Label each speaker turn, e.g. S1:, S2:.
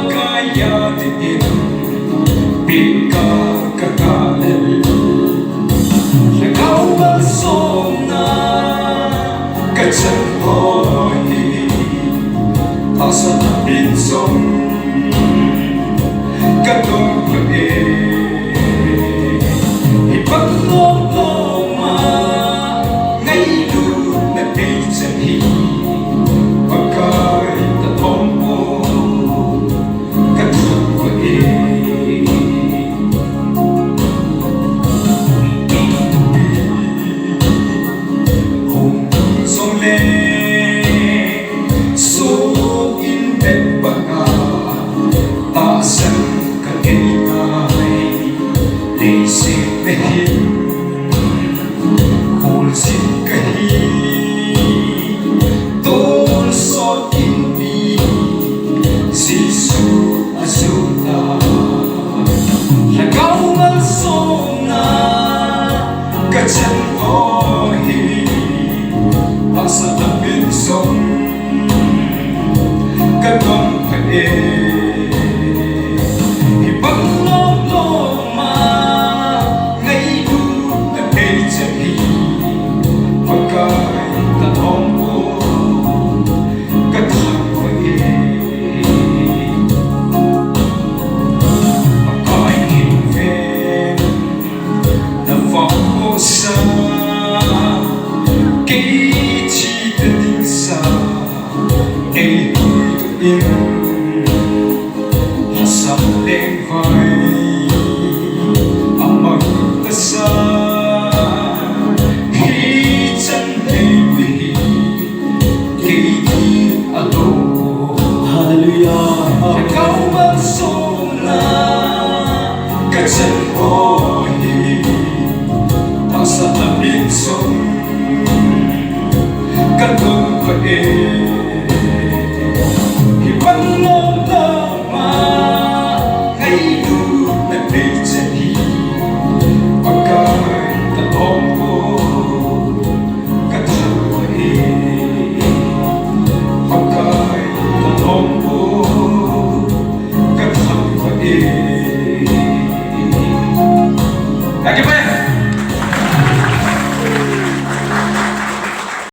S1: kaya din pika kakalel Lhagao malsomna kapcha asa pinsong katong pag-e ipagloma ngayon na pinsahi pagkay tatong mo katong pag-e hong song le Lisip mehin Kulsin kahi Tol sot hindi Sisu asuta Lhagao malsomna Kapcha asa pinsong katong pag-e Hasap leng vai amang tasa hi chan hei wi ki alo hallelujah Lhagao malsomna kapcha asa pinsong katong pag-e Thank you, man.